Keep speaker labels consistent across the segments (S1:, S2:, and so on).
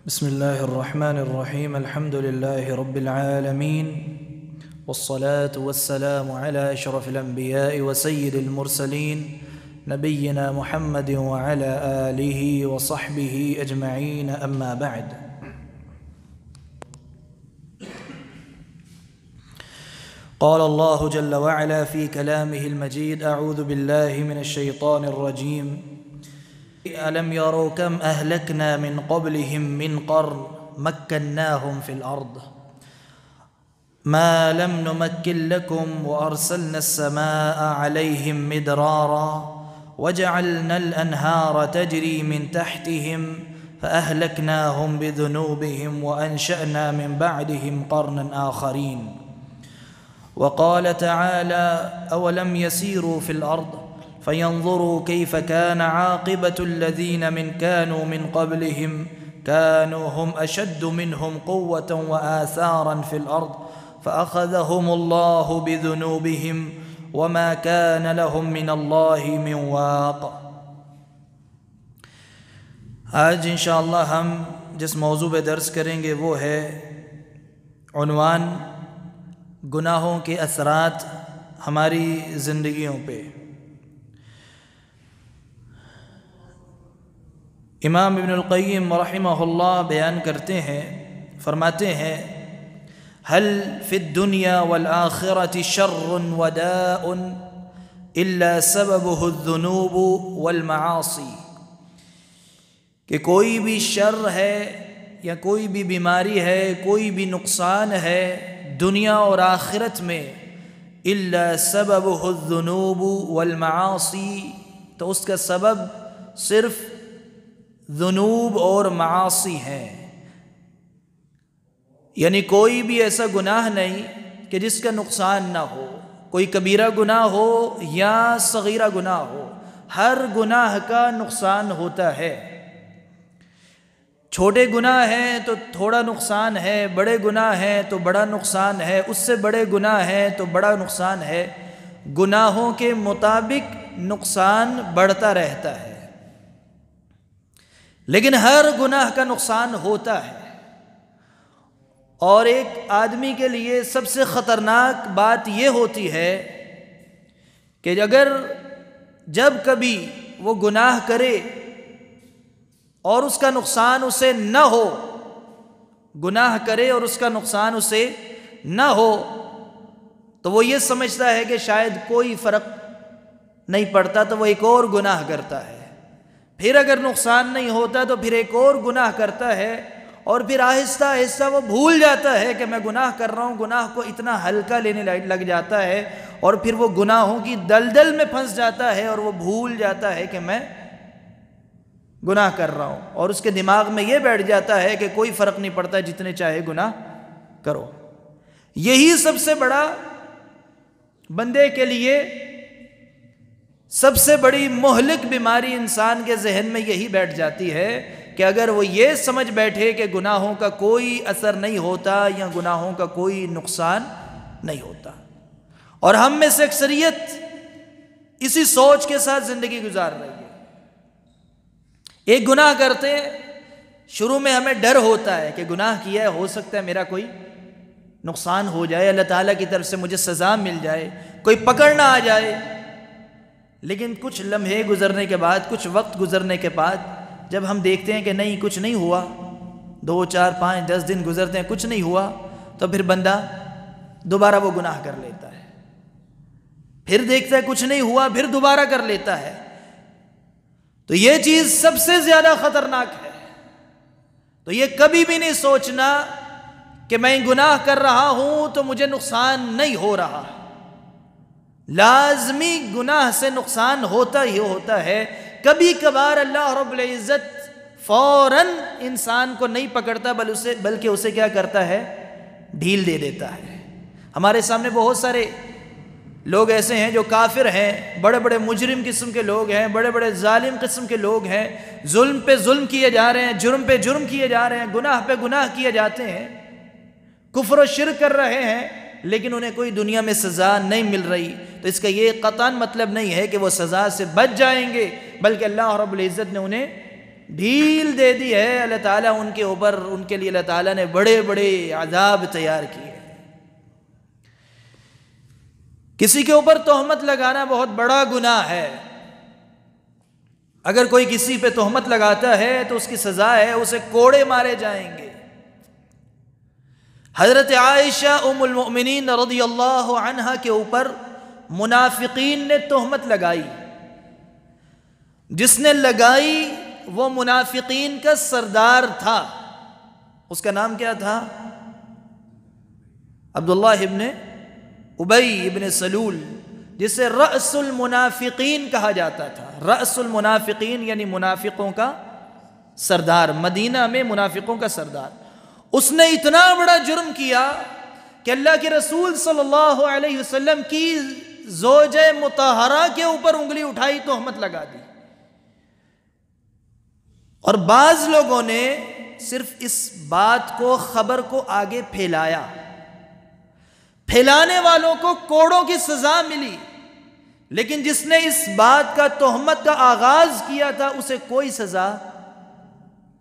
S1: بسم الله الرحمن الرحيم. الحمد لله رب العالمين، والصلاة والسلام على أشرف الأنبياء وسيد المرسلين نبينا محمد وعلى آله وصحبه أجمعين. أما بعد، قال الله جل وعلا في كلامه المجيد: أعوذ بالله من الشيطان الرجيم. ألم يروا كم أهلكنا من قبلهم من قرن مكناهم في الأرض ما لم نمكن لكم وأرسلنا السماء عليهم مدرارا وجعلنا الأنهار تجري من تحتهم فأهلكناهم بذنوبهم وأنشأنا من بعدهم قرنا آخرين. وقال تعالى: أولم يسيروا في الأرض فينظروا كيف كان عاقبة الذين كانوا من قبلهم كانوا هم أشد منهم قوة وآثارا في الأرض فأخذهم الله بذنوبهم وما كان لهم من الله من واق. آج انشاءاللہ ہم جس موضوع پہ درس کریں گے وہ ہے عنوان: گناہوں کے اثرات ہماری زندگیوں پہ۔ امام ابن القیم رحمہ اللہ بیان کرتے ہیں، فرماتے ہیں: هل في الدنيا والآخرة شر وداء إلا سببه الذنوب والمعاصي، کہ کوئی بھی شر ہے یا کوئی بھی بیماری ہے، کوئی بھی نقصان ہے دنیا اور آخرت میں، إلا سببه الذنوب والمعاصي، تو اس کا سبب صرف ذنوب اور معاصی ہیں۔ یعنی کوئی بھی ایسا گناہ نہیں کہ جس کا نقصان نہ ہو، کوئی کبیرہ گناہ ہو یا صغیرہ گناہ ہو، ہر گناہ کا نقصان ہوتا ہے۔ چھوٹے گناہ ہیں تو تھوڑا نقصان ہے، بڑے گناہ ہیں تو بڑا نقصان ہے، اس سے بڑے گناہ ہیں تو بڑا نقصان ہے۔ گناہوں کے مطابق نقصان بڑھتا رہتا ہے، لیکن ہر گناہ کا نقصان ہوتا ہے۔ اور ایک آدمی کے لیے سب سے خطرناک بات یہ ہوتی ہے کہ اگر جب کبھی وہ گناہ کرے اور اس کا نقصان اسے نہ ہو، گناہ کرے اور اس کا نقصان اسے نہ ہو، تو وہ یہ سمجھتا ہے کہ شاید کوئی فرق نہیں پڑتا، تو وہ ایک اور گناہ کرتا ہے۔ پھر اگر نقصان نہیں ہوتا تو پھر ایک اور گناہ کرتا ہے، اور پھر آہستہ آہستہ وہ بھول جاتا ہے کہ میں گناہ کر رہا ہوں، گناہ کو اتنا ہلکا لینے لگ جاتا ہے، اور پھر وہ گناہوں کی دلدل میں پھنس جاتا ہے اور وہ بھول جاتا ہے کہ میں گناہ کر رہا ہوں، اور اس کے دماغ میں یہ بیٹھ جاتا ہے کہ کوئی فرق نہیں پڑتا، جتنے چاہے گناہ کرو۔ یہی سب سے بڑا بندے کے لیے سب سے بڑی مہلک بیماری انسان کے ذہن میں یہی بیٹھ جاتی ہے کہ اگر وہ یہ سمجھ بیٹھے کہ گناہوں کا کوئی اثر نہیں ہوتا یا گناہوں کا کوئی نقصان نہیں ہوتا۔ اور ہم میں سے اکثریت اسی سوچ کے ساتھ زندگی گزار رہی ہے۔ ایک گناہ کرتے ہیں، شروع میں ہمیں ڈر ہوتا ہے کہ گناہ کیا ہے، ہو سکتا ہے میرا کوئی نقصان ہو جائے، اللہ تعالیٰ کی طرف سے مجھے سزا مل جائے، کوئی پکڑ نہ آ جائے۔ لیکن کچھ لمحے گزرنے کے بعد، کچھ وقت گزرنے کے بعد جب ہم دیکھتے ہیں کہ نہیں، کچھ نہیں ہوا، 2 4 5 10 دن گزرتے ہیں، کچھ نہیں ہوا، تو پھر بندہ دوبارہ وہ گناہ کر لیتا ہے۔ پھر دیکھتا ہے کچھ نہیں ہوا، پھر دوبارہ کر لیتا ہے۔ تو یہ چیز سب سے زیادہ خطرناک ہے۔ تو یہ کبھی بھی نہیں سوچنا کہ میں گناہ کر رہا ہوں تو مجھے نقصان نہیں ہو رہا۔ لازمی گناہ سے نقصان ہوتا ہی ہوتا ہے۔ کبھی کبھار اللہ رب العزت فوراً انسان کو نہیں پکڑتا، بلکہ اسے کیا کرتا ہے؟ ڈھیل دے دیتا ہے۔ ہمارے سامنے بہت سارے لوگ ایسے ہیں جو کافر ہیں، بڑے بڑے مجرم قسم کے لوگ ہیں، بڑے بڑے ظالم قسم کے لوگ ہیں، ظلم پہ ظلم کیے جا رہے ہیں، جرم پہ جرم کیے جا رہے ہیں، گناہ پہ گناہ کیے جاتے ہیں، کفر و شرک کر رہے ہیں، لیکن انہیں کوئی دنیا میں سزا نہیں مل رہی، تو اس کا یہ قطعاً مطلب نہیں ہے کہ وہ سزا سے بچ جائیں گے، بلکہ اللہ رب العزت نے انہیں ڈھیل دے دی ہے اللہ تعالیٰ ان کے اوپر، ان کے لیے اللہ تعالیٰ نے بڑے بڑے عذاب تیار کیے۔ کسی کے اوپر تہمت لگانا بہت بڑا گناہ ہے۔ اگر کوئی کسی پہ تہمت لگاتا ہے تو اس کی سزا ہے اسے کوڑے مارے جائیں گے۔ حضرت عائشہ ام المؤمنین رضی اللہ عنہا کے اوپر منافقین نے تہمت لگائی، جس نے لگائی وہ منافقین کا سردار تھا، اس کا نام کیا تھا؟ عبداللہ ابن ابی ابن سلول، جسے رأس المنافقین کہا جاتا تھا۔ رأس المنافقین یعنی منافقوں کا سردار، مدینہ میں منافقوں کا سردار۔ اس نے اتنا بڑا جرم کیا کہ اللہ کے رسول صلی اللہ علیہ وسلم کی زوجہ مطہرہ کے اوپر انگلی اٹھائی، تہمت لگا دی۔ اور بعض لوگوں نے صرف اس بات کو، خبر کو آگے پھیلایا، پھیلانے والوں کو کوڑوں کی سزا ملی، لیکن جس نے اس بات کا، تہمت کا آغاز کیا تھا، اسے کوئی سزا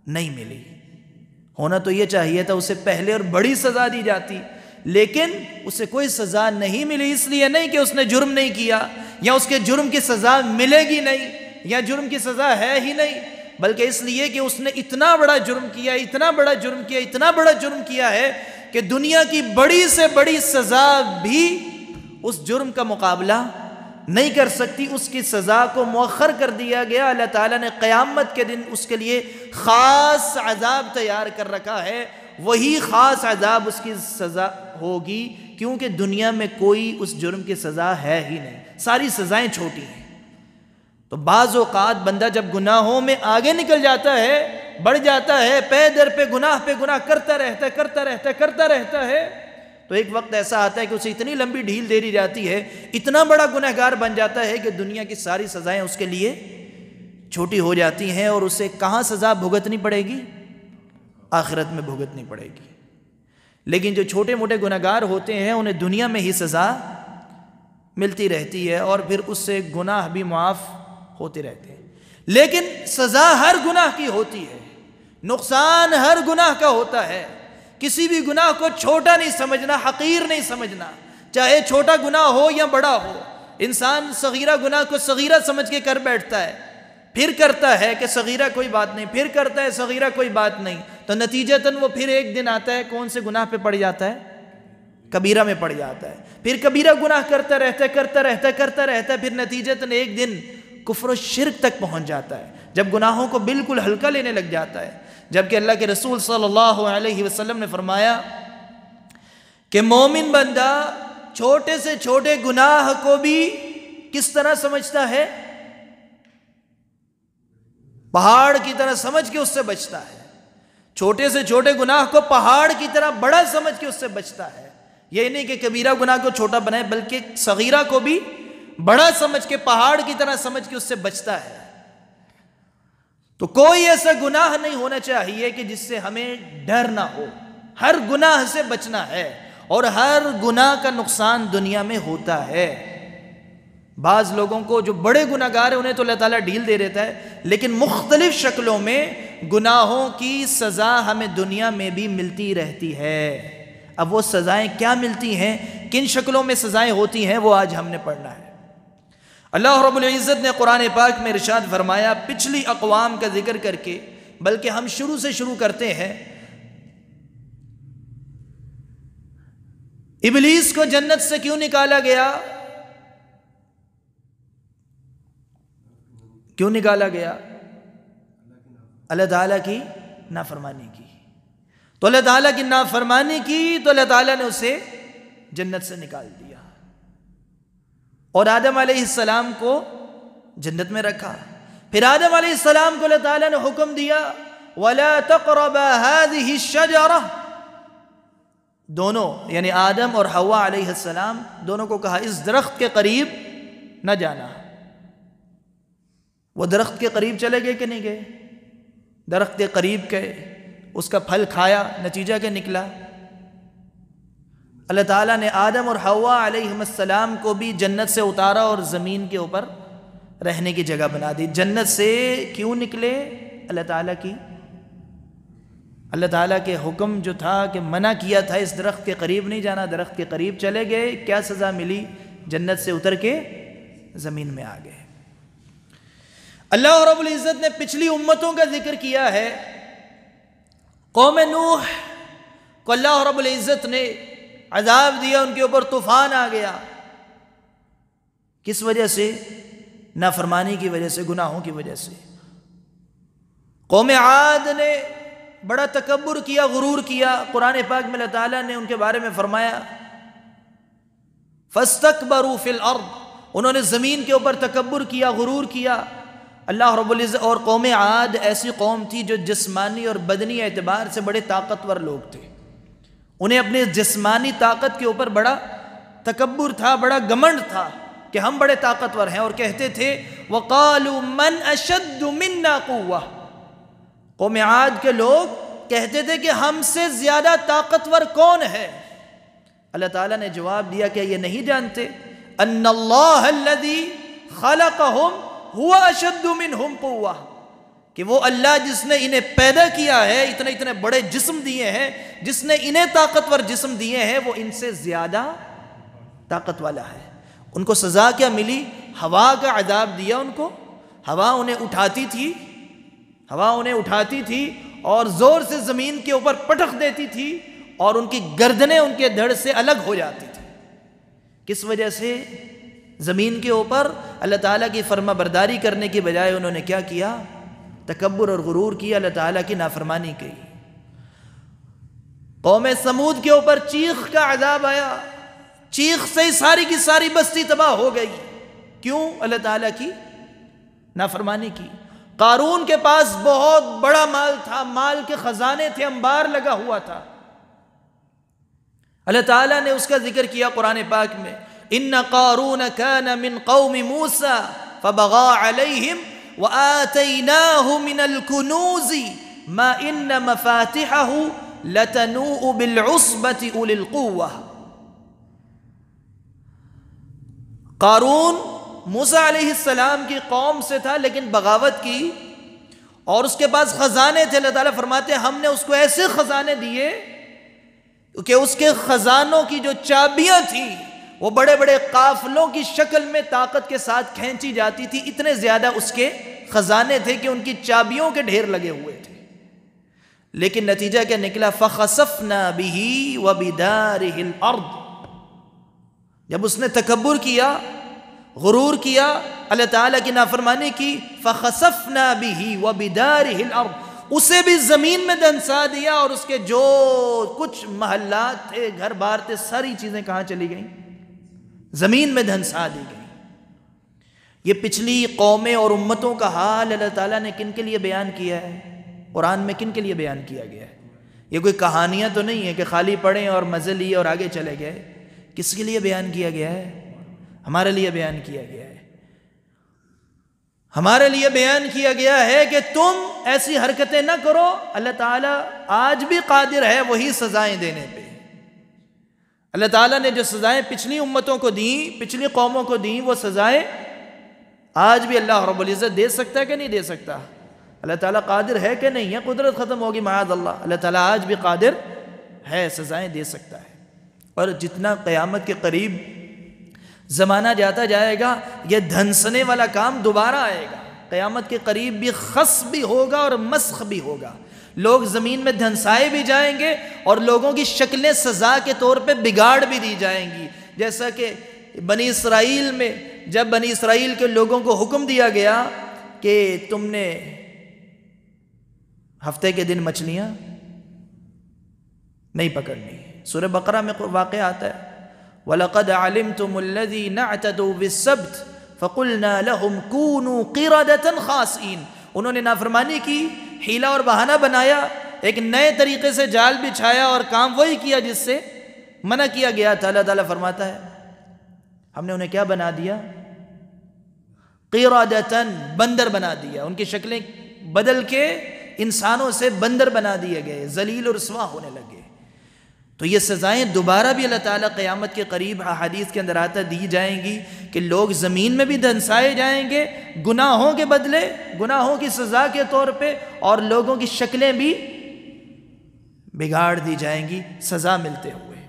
S1: نہیں ملی۔ ہونا تو یہ چاہیے تھا اسے پہلے اور بڑی سزا دی جاتی، لیکن اسے کوئی سزا نہیں ملی۔ اس لیے نہیں کہ اس نے جرم نہیں کیا یا اس کے جرم کی سزا ملے گی نہیں یا جرم کی سزا ہے ہی نہیں، بلکہ اس لیے کہ اس نے اتنا بڑا جرم کیا، اتنا بڑا جرم کیا، اتنا بڑا جرم کیا ہے کہ دنیا کی بڑی سے بڑی سزا بھی اس جرم کا مقابلہ نہیں کر سکتی۔ اس کی سزا کو مؤخر کر دیا گیا۔ اللہ تعالیٰ نے قیامت کے دن اس کے لیے خاص عذاب تیار کر رکھا ہے، وہی خاص عذاب اس کی سزا ہوگی، کیونکہ دنیا میں کوئی اس جرم کی سزا ہے ہی نہیں، ساری سزائیں چھوٹی ہیں۔ تو بعض اوقات بندہ جب گناہوں میں آگے نکل جاتا ہے، بڑھ جاتا ہے، پے در پہ گناہ کرتا رہتا ہے، تو ایک وقت ایسا آتا ہے کہ اسے اتنی لمبی ڈھیل دے دی جاتی ہے، اتنا بڑا گنہگار بن جاتا ہے کہ دنیا کی ساری سزائیں اس کے لیے چھوٹی ہو جاتی ہیں، اور اسے کہاں سزا بھگتنی پڑے گی؟ آخرت میں بھگتنی پڑے گی۔ لیکن جو چھوٹے موٹے گنہگار ہوتے ہیں انہیں دنیا میں ہی سزا ملتی رہتی ہے، اور پھر اس سے گناہ بھی معاف ہوتے رہتے ہیں۔ لیکن سزا ہر گناہ کی ہوتی ہے، نقصان ہر گناہ کا ہوتا ہے۔ کسی بھی گناہ کو چھوٹا نہیں سمجھنا، حقیر نہیں سمجھنا، چاہے چھوٹا گناہ ہو یا بڑا ہو۔ انسان صغیرہ گناہ کو صغیرہ سمجھ کے کر بیٹھتا ہے، پھر کرتا ہے کہ صغیرہ کوئی بات نہیں، پھر کرتا ہے صغیرہ کوئی بات نہیں، تو نتیجتاً وہ پھر ایک دن آتا ہے کون سے گناہ پہ پڑ جاتا ہے؟ کبیرہ میں پڑ جاتا ہے۔ پھر کبیرہ گناہ کرتا رہتا ہے، پھر نتیجتاً ایک دن کفر و شرک تک پہنچ جاتا ہے، جب گناہوں کو بالکل ہلکا لینے لگ جاتا ہے۔ جبکہ اللہ کے رسول صلی اللہ علیہ وسلم نے فرمایا کہ مومن بندہ چھوٹے سے چھوٹے گناہ کو بھی کس طرح سمجھتا ہے؟ پہاڑ کی طرح سمجھ کے اس سے بچتا ہے۔ چھوٹے سے چھوٹے گناہ کو پہاڑ کی طرح بڑا سمجھ کے اس سے بچتا ہے۔ یہ نہیں کہ کبیرہ گناہ کو چھوٹا بنائے، بلکہ صغیرہ کو بھی بڑا سمجھ کے، پہاڑ کی طرح سمجھ کے اس سے بچتا ہے۔ تو کوئی ایسا گناہ نہیں ہونا چاہیے کہ جس سے ہمیں ڈر نہ ہو۔ ہر گناہ سے بچنا ہے، اور ہر گناہ کا نقصان دنیا میں ہوتا ہے۔ بعض لوگوں کو جو بڑے گناہگار ہیں انہیں تو اللہ تعالیٰ ڈھیل دے دیتا ہے، لیکن مختلف شکلوں میں گناہوں کی سزا ہمیں دنیا میں بھی ملتی رہتی ہے۔ اب وہ سزائیں کیا ملتی ہیں، کن شکلوں میں سزائیں ہوتی ہیں، وہ آج ہم نے پڑھنا ہے۔ اللہ رب العزت نے قرآن پاک میں ارشاد فرمایا، پچھلی اقوام کا ذکر کر کے، بلکہ ہم شروع سے شروع کرتے ہیں۔ ابلیس کو جنت سے کیوں نکالا گیا؟ کیوں نکالا گیا؟ اللہ تعالیٰ کی نافرمانی کی۔ تو اللہ تعالیٰ کی نافرمانی کی تو اللہ تعالیٰ نے اسے جنت سے نکال دیا، اور آدم علیہ السلام کو جنت میں رکھا۔ پھر آدم علیہ السلام کو اللہ تعالیٰ نے حکم دیا وَلَا تَقْرَبَا هَذِهِ الشَّجَرَةِ، دونوں یعنی آدم اور حوا علیہ السلام دونوں کو کہا اس درخت کے قریب نہ جانا۔ وہ درخت کے قریب چلے گئے کہ نہیں گئے؟ درخت کے قریب گئے، اس کا پھل کھایا، نتیجہ کیا نکلا؟ اللہ تعالیٰ نے آدم اور حوا علیہ السلام کو بھی جنت سے اتارا اور زمین کے اوپر رہنے کی جگہ بنا دی۔ جنت سے کیوں نکلے؟ اللہ تعالیٰ کے حکم جو تھا کہ منع کیا تھا اس درخت کے قریب نہیں جانا، درخت کے قریب چلے گئے، کیا سزا ملی؟ جنت سے اتر کے زمین میں آ گئے۔ اللہ رب العزت نے پچھلی امتوں کا ذکر کیا ہے۔ قوم نوح کو اللہ رب العزت نے عذاب دیا، ان کے اوپر طوفان آ گیا۔ کس وجہ سے؟ نافرمانی کی وجہ سے، گناہوں کی وجہ سے۔ قوم عاد نے بڑا تکبر کیا، غرور کیا۔ قرآن پاک میں اللہ تعالیٰ نے ان کے بارے میں فرمایا فَاسْتَكْبَرُوا فِي الْأَرْضِ، انہوں نے زمین کے اوپر تکبر کیا، غرور کیا۔ اللہ رب العزت اور قوم عاد ایسی قوم تھی جو جسمانی اور بدنی اعتبار سے بڑے طاقتور لوگ تھے۔ انہیں اپنے جسمانی طاقت کے اوپر بڑا تکبر تھا، بڑا گمنڈ تھا کہ ہم بڑے طاقتور ہیں، اور کہتے تھے وَقَالُوا مَنْ أَشَدُّ مِنَّا قُوَّةً، قوم عاد کے لوگ کہتے تھے کہ ہم سے زیادہ طاقتور کون ہے؟ اللہ تعالیٰ نے جواب دیا کہ یہ نہیں جانتے ان اللہ الذی خلقہم هو اشد منہم قوہ، کہ وہ اللہ جس نے انہیں پیدا کیا ہے، اتنے بڑے جسم دیے ہیں، جس نے انہیں طاقتور جسم دیے ہیں، وہ ان سے زیادہ طاقت والا ہے۔ ان کو سزا کیا ملی؟ ہوا کا عذاب دیا ان کو۔ ہوا انہیں اٹھاتی تھی اور زور سے زمین کے اوپر پٹخ دیتی تھی، اور ان کی گردنیں ان کے دھڑ سے الگ ہو جاتی تھی۔ کس وجہ سے؟ زمین کے اوپر اللہ تعالیٰ کی فرما برداری کرنے کی بجائے انہوں نے کیا کیا؟ تکبر اور غرور کیا، اللہ تعالیٰ کی نافرمانی کی۔ قوم سمود کے اوپر چیخ کا عذاب آیا، چیخ سے ساری کی ساری بستی تباہ ہو گئی۔ کیوں؟ اللہ تعالیٰ کی نافرمانی کی۔ قارون کے پاس بہت بڑا مال تھا، مال کے خزانے تھے، انبار لگا ہوا تھا۔ اللہ تعالیٰ نے اس کا ذکر کیا قرآن پاک میں، ان قارون کان من قوم موسیٰ فبغى علیہم وآتیناہ من الکنوز ما ان مفاتحہ لتنوء بالعصبۃ اولي القوہ۔ قارون موسیٰ علیہ السلام کی قوم سے تھا، لیکن بغاوت کی، اور اس کے پاس خزانے تھے۔ اللہ تعالیٰ فرماتے ہیں ہم نے اس کو ایسے خزانے دیے کہ اس کے خزانوں کی جو چابیاں تھیں وہ بڑے بڑے قافلوں کی شکل میں طاقت کے ساتھ کھینچی جاتی تھی، اتنے زیادہ اس کے خزانے تھے کہ ان کی چابیوں کے ڈھیر لگے ہوئے تھے۔ لیکن نتیجہ کیا نکلا؟ فَخَسَفْنَا بِهِ وَبِدَارِهِ الْأَرْضِ، جب اس نے تکبر کیا، غرور کیا، اللہ تعالیٰ کی نافرمانی کی، فَخَسَفْنَا بِهِ وَبِدَارِهِ الْأَرْضِ، اسے بھی زمین میں دھنسا دیا، اور اس کے جو کچھ محلات تھے، گھر بار تھے، ساری چیزیں کہاں چلی گئیں؟ زمین میں دھنسا دی گئیں۔ یہ پچھلی قومیں اور امتوں کا حال اللہ تعالیٰ نے کن کے لیے بیان کیا ہے؟ قرآن میں کن کے لیے بیان کیا گیا ہے؟ یہ کوئی کہانیاں تو نہیں ہے کہ خالی پڑھیں اور مزے لیے اور آگے چلے گئے۔ کس کے لیے بیان کیا گیا ہے؟ ہمارے لیے بیان کیا گیا ہے۔ ہمارے لیے بیان کیا گیا ہے کہ تم ایسی حرکتیں نہ کرو۔ اللہ تعالیٰ آج بھی قادر ہے وہی سزائیں دینے پہ۔ اللہ تعالیٰ نے جو سزائیں پچھلی امتوں کو دیں، پچھلی قوموں کو دیں، وہ سزائیں آج بھی اللہ رب العزت دے سکتا ہے کہ نہیں دے سکتا؟ اللہ تعالیٰ قادر ہے کہ نہیں ہے؟ قدرت ختم ہوگی معاذ اللہ، اللہ تعالیٰ آج بھی قادر ہے، سزائیں دے سکتا ہے۔ اور جتنا قیامت کے قریب زمانہ جاتا جائے گا، یہ دھنسنے والا کام دوبارہ آئے گا۔ قیامت کے قریب بھی خسف بھی ہوگا اور مسخ بھی ہوگا، لوگ زمین میں دھنسائے بھی جائیں گے، اور لوگوں کی شکلیں سزا کے طور پہ بگاڑ بھی دی جائیں گی۔ جیسا کہ بنی اسرائیل میں جب بنی اسرائیل کے لوگوں کو حکم دیا گیا کہ تم نے ہفتے کے دن مچھلیاں نہیں پکڑنی، سورہ بقرہ میں واقعہ آتا ہے وَلَقَدْ عَلِمْتُمُ الَّذِينَ اعْتَدُوا بِالسَّبْتِ فَقُلْنَا لَهُمْ كُونُوا قِرَدَةً خَاسِئِينَ، انہوں نے نافرمانی کی، حیلہ اور بہانہ بنایا، ایک نئے طریقے سے جال بچھایا اور کام وہی کیا جس سے منع کیا گیا تھا۔ اللہ تعالیٰ فرماتا ہے ہم نے انہیں کیا بنا دیا؟ قِرَدَةً، بندر بنا دیا، ان کی شکلیں بدل کے انسانوں سے بندر بنا دیے گئے، ذلیل و رسوا ہونے لگے۔ تو یہ سزائیں دوبارہ بھی اللہ تعالیٰ قیامت کے قریب احادیث کے اندر آتا دی جائیں گی کہ لوگ زمین میں بھی دھنسائے جائیں گے گناہوں کے بدلے، گناہوں کی سزا کے طور پہ، اور لوگوں کی شکلیں بھی بگاڑ دی جائیں گی سزا ملتے ہوئے۔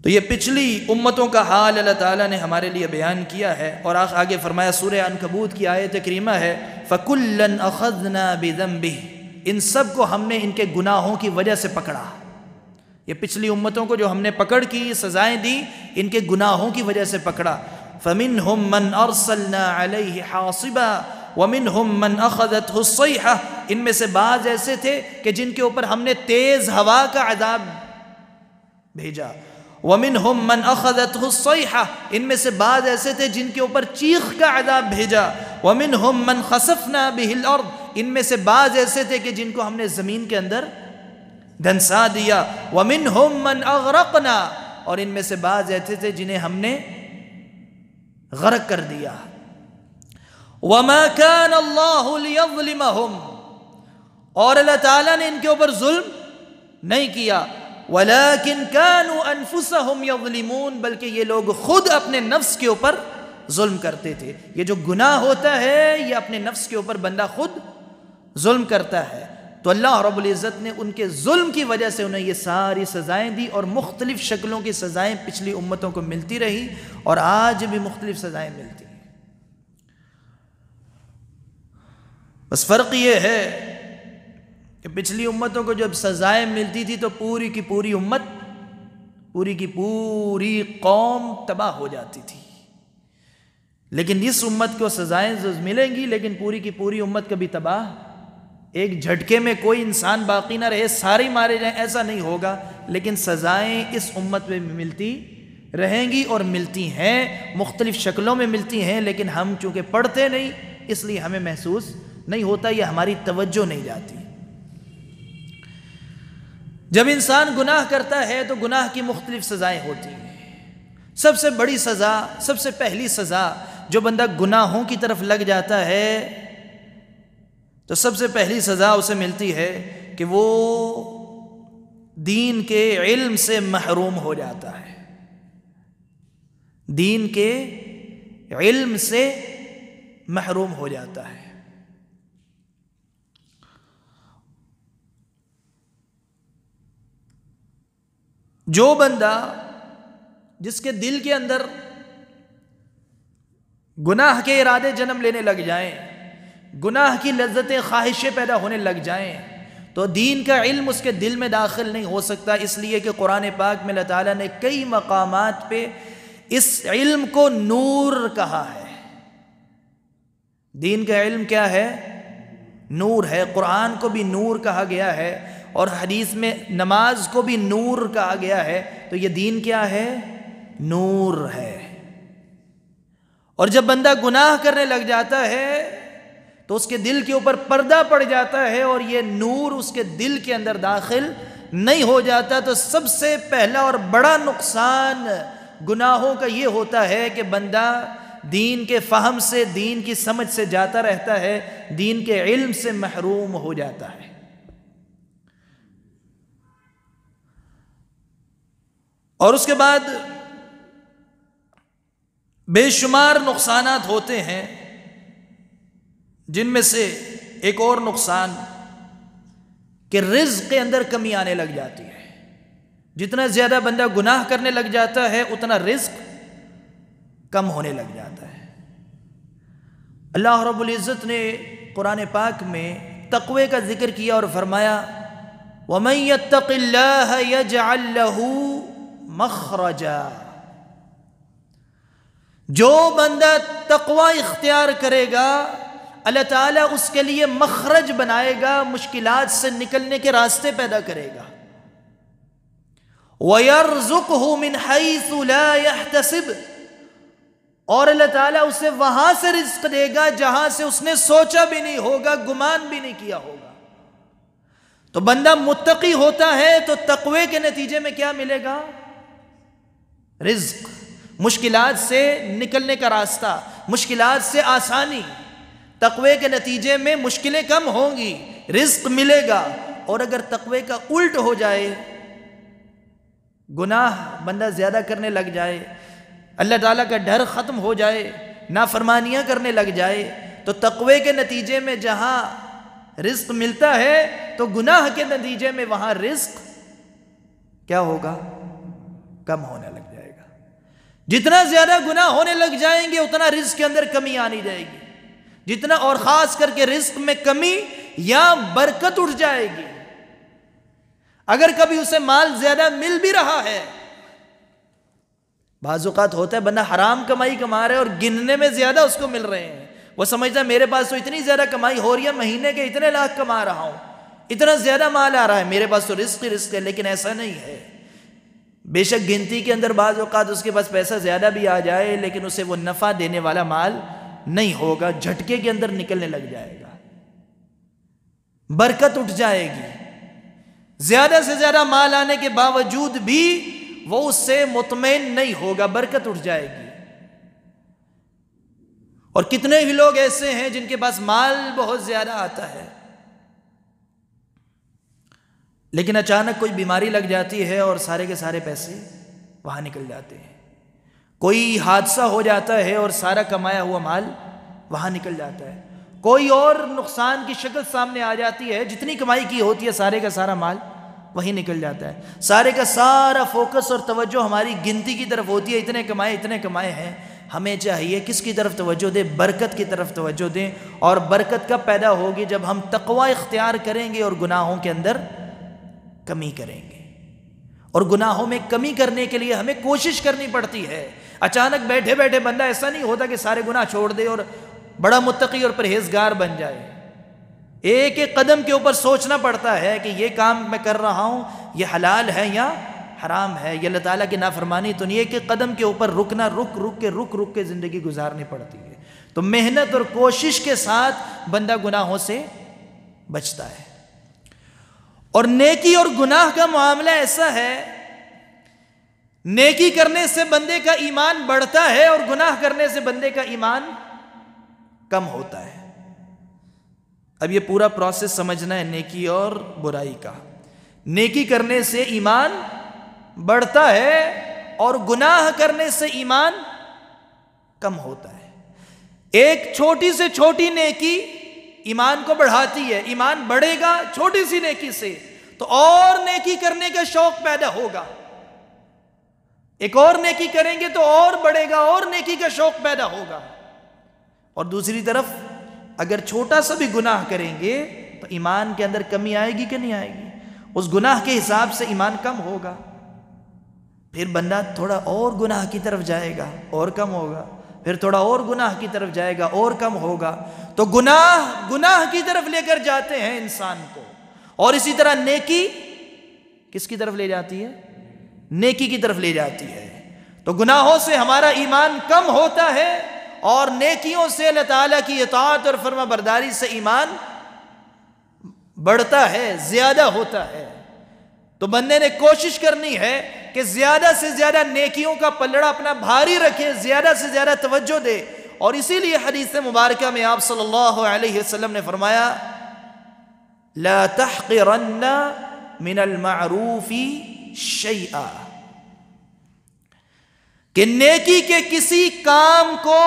S1: تو یہ پچھلی امتوں کا حال اللہ تعالیٰ نے ہمارے لیے بیان کیا ہے، اور آگے فرمایا سورہ عنکبوت کی آیت کریمہ ہے فَكُلًّا أَخَذْنَا بِذَنبِهِ، ان سب کو ہم نے ان کے گناہوں کی وجہ سے پکڑا۔ یہ پچھلی امتوں کو جو ہم نے پکڑ کی سزائیں دی، ان کے گناہوں کی وجہ سے پکڑا۔ فَمِنْهُمْ مَنْ أَرْسَلْنَا عَلَيْهِ حَاصِبًا وَمِنْهُمْ مَنْ أَخَذَتْهُ الصَّيْحَةُ، ان میں سے بعض ایسے تھے کہ جن کے اوپر ہم نے تیز ہوا کا عذاب بھیجا۔ وَمِنْهُمْ مَنْ أَخَذَتْهُ الصَّيْحَةُ، ان میں سے بعض ایسے تھے جن کے اوپر چیخ کا عذاب بھیجا۔ وَمِنْهُمْ مَنْ خَسَفْنَا بِهِ الْأَرْضِ، ان میں سے بعض ایسے تھے کہ جن کو ہم نے زمین کے اندر دھنسا دیا۔ وَمِنْهُمْ مَنْ أَغْرَقْنَا، اور ان میں سے بعض ایسے تھے جنہیں ہم نے غرق کر دیا۔ وَمَا كَانَ اللَّهُ لِيَظْلِمَهُمْ، اور اللہ تعالیٰ نے ان کے اوپر ظلم نہیں کیا۔ وَلَكِنْ كَانُوا أَنفُسَهُمْ يَظْلِمُونَ، بلکہ یہ لوگ خود اپنے نفس کے اوپر ظلم کرتے تھے۔ یہ جو گناہ ہوتا ہے یہ اپنے نفس کے اوپر بندہ خود ظلم کرتا ہے، تو اللہ رب العزت نے ان کے ظلم کی وجہ سے انہیں یہ ساری سزائیں دی، اور مختلف شکلوں کی سزائیں پچھلی امتوں کو ملتی رہی، اور آج بھی مختلف سزائیں ملتی ہیں۔ بس فرق یہ ہے کہ پچھلی امتوں کو جب سزائیں ملتی تھی تو پوری کی پوری امت، پوری کی پوری قوم تباہ ہو جاتی تھی، لیکن اس امت کو سزائیں ملیں گی لیکن پوری کی پوری امت کبھی تباہ، ایک جھٹکے میں کوئی انسان باقی نہ رہے، سارے مارے جائیں، ایسا نہیں ہوگا، لیکن سزائیں اس امت میں ملتی رہیں گی، اور ملتی ہیں مختلف شکلوں میں ملتی ہیں، لیکن ہم چونکہ پڑھتے نہیں اس لیے ہمیں محسوس نہیں ہوتا، یہ ہماری توجہ نہیں جاتی۔ جب انسان گناہ کرتا ہے تو گناہ کی مختلف سزائیں ہوتی ہیں۔ سب سے بڑی سزا، سب سے پہلی سزا، جو بندہ گناہوں کی طرف لگ جاتا ہے تو سب سے پہلی سزا اسے ملتی ہے کہ وہ دین کے علم سے محروم ہو جاتا ہے، دین کے علم سے محروم ہو جاتا ہے۔ جو بندہ جس کے دل کے اندر گناہ کے ارادے جنم لینے لگ جائیں، گناہ کی لذتیں خواہشیں پیدا ہونے لگ جائیں، تو دین کا علم اس کے دل میں داخل نہیں ہو سکتا، اس لیے کہ قرآن پاک میں اللہ تعالیٰ نے کئی مقامات پہ اس علم کو نور کہا ہے۔ دین کا علم کیا ہے؟ نور ہے۔ قرآن کو بھی نور کہا گیا ہے، اور حدیث میں نماز کو بھی نور کہا گیا ہے، تو یہ دین کیا ہے؟ نور ہے۔ اور جب بندہ گناہ کرنے لگ جاتا ہے تو اس کے دل کے اوپر پردہ پڑ جاتا ہے، اور یہ نور اس کے دل کے اندر داخل نہیں ہو جاتا، تو سب سے پہلا اور بڑا نقصان گناہوں کا یہ ہوتا ہے کہ بندہ دین کے فہم سے، دین کی سمجھ سے جاتا رہتا ہے، دین کے علم سے محروم ہو جاتا ہے۔ اور اس کے بعد بے شمار نقصانات ہوتے ہیں، جن میں سے ایک اور نقصان کہ رزق کے اندر کمی آنے لگ جاتی ہے۔ جتنا زیادہ بندہ گناہ کرنے لگ جاتا ہے اتنا رزق کم ہونے لگ جاتا ہے۔ اللہ رب العزت نے قرآن پاک میں تقوی کا ذکر کیا اور فرمایا وَمَن يَتَّقِ اللَّهَ يَجْعَل لَّهُ مَخْرَجًا، جو بندہ تقوی اختیار کرے گا اللہ تعالیٰ اس کے لیے مخرج بنائے گا، مشکلات سے نکلنے کے راستے پیدا کرے گا۔ وَيَرْزُقْهُ مِنْ حَيْثُ لَا يَحْتَسِبُ، اور اللہ تعالیٰ اسے وہاں سے رزق دے گا جہاں سے اس نے سوچا بھی نہیں ہوگا، گمان بھی نہیں کیا ہوگا۔ تو بندہ متقی ہوتا ہے تو تقوی کے نتیجے میں کیا ملے گا؟ رزق، مشکلات سے نکلنے کا راستہ، مشکلات سے آسانی۔ تقوی کے نتیجے میں مشکلیں کم ہوں گی، رزق ملے گا، اور اگر تقوی کا الٹ ہو جائے، گناہ بندہ زیادہ کرنے لگ جائے، اللہ تعالیٰ کا ڈر ختم ہو جائے، نافرمانیاں کرنے لگ جائے، تو تقوی کے نتیجے میں جہاں رزق ملتا ہے تو گناہ کے نتیجے میں وہاں رزق کیا ہوگا؟ کم ہونے لگ جائے گا۔ جتنا زیادہ گناہ ہونے لگ جائیں گے اتنا رزق کے اندر کمی آنی جائے گی، جتنا، اور خاص کر کے رزق میں کمی یا برکت اٹھ جائے گی۔ اگر کبھی اسے مال زیادہ مل بھی رہا ہے، بعض اوقات ہوتا ہے بندہ حرام کمائی کما رہا ہے اور گننے میں زیادہ اس کو مل رہے ہیں، وہ سمجھتا ہے میرے پاس تو اتنی زیادہ کمائی ہو رہی ہے، مہینے کے اتنے لاکھ کما رہا ہوں، اتنا زیادہ مال آ رہا ہے، میرے پاس تو رزق ہی رزق ہے۔ لیکن ایسا نہیں ہے، بے شک گنتی کے اندر بعض اوقات اس کے پاس پیسہ زیادہ بھی آ جائے لیکن اسے وہ نفع دینے والا مال نہیں ہوگا، جھٹکے کے اندر نکلنے لگ جائے گا، برکت اٹھ جائے گی۔ زیادہ سے زیادہ مال آنے کے باوجود بھی وہ اس سے مطمئن نہیں ہوگا، برکت اٹھ جائے گی۔ اور کتنے ہی لوگ ایسے ہیں جن کے پاس مال بہت زیادہ آتا ہے لیکن اچانک کوئی بیماری لگ جاتی ہے اور سارے کے سارے پیسے وہاں نکل جاتے ہیں، کوئی حادثہ ہو جاتا ہے اور سارا کمایا ہوا مال وہاں نکل جاتا ہے، کوئی اور نقصان کی شکل سامنے آ جاتی ہے، جتنی کمائی کی ہوتی ہے سارے کا سارا مال وہیں نکل جاتا ہے، سارے کا سارا فوکس اور توجہ ہماری گنتی کی طرف ہوتی ہے، اتنے کمائے ہیں۔ ہمیں چاہیے کس کی طرف توجہ دیں؟ برکت کی طرف توجہ دیں، اور برکت کب پیدا ہوگی؟ جب ہم تقوی اختیار کریں گے اور گناہوں کے اندر کمی کریں گے۔ اور گناہوں میں کمی کرنے کے لیے ہمیں کوشش کرنی پڑتی ہے۔ اچانک بیٹھے بیٹھے بندہ ایسا نہیں ہوتا کہ سارے گناہ چھوڑ دے اور بڑا متقی اور پرہیزگار بن جائے، ایک ایک قدم کے اوپر سوچنا پڑتا ہے کہ یہ کام میں کر رہا ہوں یہ حلال ہے یا حرام ہے، یہ اللہ تعالیٰ کی نافرمانی تو نہیں، ایک ایک قدم کے اوپر رکنا، رک کے زندگی گزارنی پڑتی ہے۔ تو محنت اور کوشش کے ساتھ بندہ گناہوں سے بچتا ہے۔ اور نیکی اور گناہ کا معاملہ ایسا ہے، نیکی کرنے سے بندے کا ایمان بڑھتا ہے اور گناہ کرنے سے بندے کا ایمان کم ہوتا ہے۔ اب یہ پورا پروسیس سمجھنا ہے نیکی اور برائی کا۔ نیکی کرنے سے ایمان بڑھتا ہے اور گناہ کرنے سے ایمان کم ہوتا ہے۔ ایک چھوٹی سے چھوٹی نیکی ایمان کو بڑھاتی ہے، ایمان بڑھے گا چھوٹی سی نیکی سے تو اور نیکی کرنے کا شوق پیدا ہوگا، ایک اور نیکی کریں گے تو اور بڑھے گا، اور نیکی کا شوق پیدا ہوگا۔ اور دوسری طرف اگر چھوٹا سا بھی گناہ کریں گے تو ایمان کے اندر کمی آئے گی کہ نہیں آئے گی؟ اس گناہ کے حساب سے ایمان کم ہوگا، پھر بندہ تھوڑا اور گناہ کی طرف جائے گا اور کم ہوگا، پھر تھوڑا اور گناہ کی طرف جائے گا اور کم ہوگا۔ تو گناہ کی طرف لے کر جاتے ہیں انسان کو، اور اسی طرح نیکی کس کی طرف لے جاتی ہے؟ نیکی کی طرف لے جاتی ہے۔ تو گناہوں سے ہمارا ایمان کم ہوتا ہے اور نیکیوں سے اللہ تعالیٰ کی اطاعت اور فرما برداری سے ایمان بڑھتا ہے، زیادہ ہوتا ہے۔ تو بندے نے کوشش کرنی ہے کہ زیادہ سے زیادہ نیکیوں کا پلڑا اپنا بھاری رکھے، زیادہ سے زیادہ توجہ دے۔ اور اسی لیے حدیث مبارکہ میں آپ صلی اللہ علیہ وسلم نے فرمایا لا تحقرن من المعروف شیئا، کہ نیکی کے کسی کام کو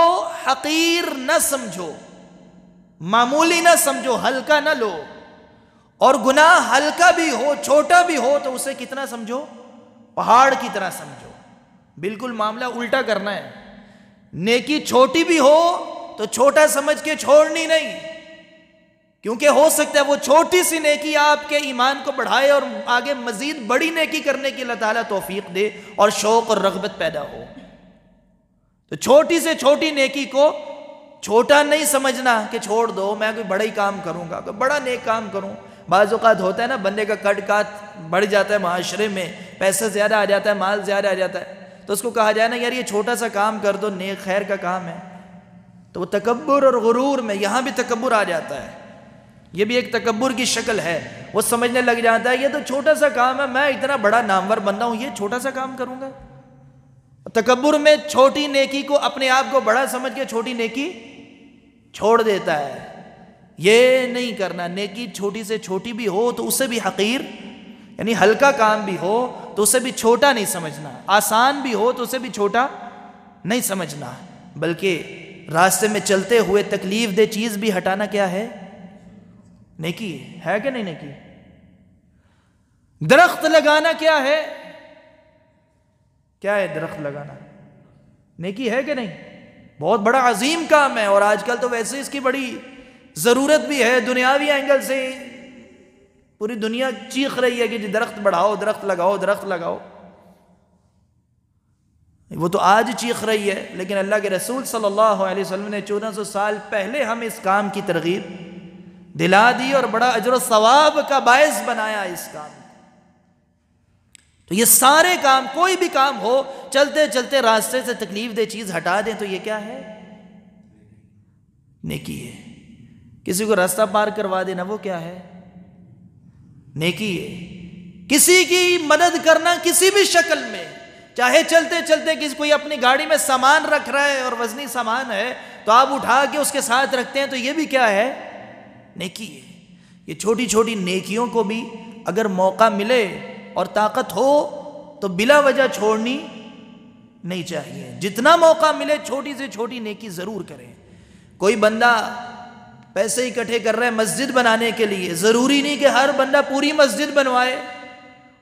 S1: حقیر نہ سمجھو، معمولی نہ سمجھو، ہلکا نہ لو۔ اور گناہ ہلکا بھی ہو، چھوٹا بھی ہو تو اسے کتنا سمجھو؟ پہاڑ کی طرح سمجھو۔ بالکل معاملہ الٹا کرنا ہے، نیکی چھوٹی بھی ہو تو چھوٹا سمجھ کے چھوڑنی نہیں، کیونکہ ہو سکتا ہے وہ چھوٹی سی نیکی آپ کے ایمان کو بڑھائے اور آگے مزید بڑی نیکی کرنے کی اللہ تعالیٰ توفیق دے اور شوق اور رغبت پیدا ہو۔ تو چھوٹی سے چھوٹی نیکی کو چھوٹا نہیں سمجھنا کہ چھوڑ دو، میں کوئی بڑا ہی کام کروں گا، کوئی بڑا نیک کام کروں۔ بعض اوقات ہوتا ہے نا بندے کا کٹ کات بڑھ جاتا ہے، معاشرے میں پیسہ زیادہ آ جاتا ہے، مال زیادہ آ جاتا ہے، تو اس کو کہا جائے نا یار یہ چھوٹا سا کام کر دو، نیک خیر کا کام ہے، تو وہ تکبر اور غرور میں یہاں بھی تکبر آ جاتا ہے۔ یہ بھی ایک تکبر کی شکل ہے، وہ سمجھنے لگ جاتا ہے یہ تو چھوٹا سا کام ہے، میں اتنا بڑا نامور بندہ ہوں، یہ چھوٹا سا کام کروں گا۔ تکبر میں چھوٹی نیکی کو اپنے آپ کو بڑا سمجھ کے چھوٹی نیکی چھوڑ دیتا ہے۔ یہ نہیں کرنا. نیکی چھوٹی سے چھوٹی بھی ہو تو اسے بھی حقیر، یعنی ہلکا کام بھی ہو تو اسے بھی چھوٹا نہیں سمجھنا، آسان بھی ہو تو اسے بھی چھوٹا نہیں سمجھنا، بلکہ راستے میں چلتے ہوئے تکلیف دہ چیز بھی ہٹانا کیا ہے؟ نیکی ہے کہ نہیں نیکی؟ درخت لگانا کیا ہے؟ کیا ہے درخت لگانا؟ نیکی ہے کہ نہیں؟ بہت بڑا عظیم کام ہے، اور آج کل تو ویسے اس کی بڑی ضرورت بھی ہے. دنیاوی اینگل سے پوری دنیا چیخ رہی ہے کہ جی درخت بڑھاؤ، درخت لگاؤ، درخت لگاؤ. وہ تو آج چیخ رہی ہے، لیکن اللہ کے رسول صلی اللہ علیہ وسلم نے 1400 سال پہلے ہمیں اس کام کی ترغیب دلا دی اور بڑا اجر و ثواب کا باعث بنایا اس کام کو. تو یہ سارے کام، کوئی بھی کام ہو، چلتے چلتے راستے سے تکلیف دہ چیز ہٹا دیں تو یہ کیا ہے؟ نیکی ہے. کسی کو راستہ پار کروا دینا وہ کیا ہے؟ نیکی ہے. کسی کی مدد کرنا کسی بھی شکل میں، چاہے چلتے چلتے کسی کوئی اپنی گاڑی میں سامان رکھ رہا ہے اور وزنی سامان ہے تو آپ اٹھا کے اس کے ساتھ رکھتے ہیں تو یہ بھی کیا ہے؟ نیکی ہے. یہ چھوٹی چھوٹی نیکیوں کو بھی اگر موقع ملے اور طاقت ہو تو بلا وجہ چھوڑنی نہیں چاہیے. جتنا موقع ملے چھوٹی سے چھوٹی نیکی ضرور کریں. کوئی بندہ پیسے اکٹھے کر رہا ہے مسجد بنانے کے لیے، ضروری نہیں کہ ہر بندہ پوری مسجد بنوائے،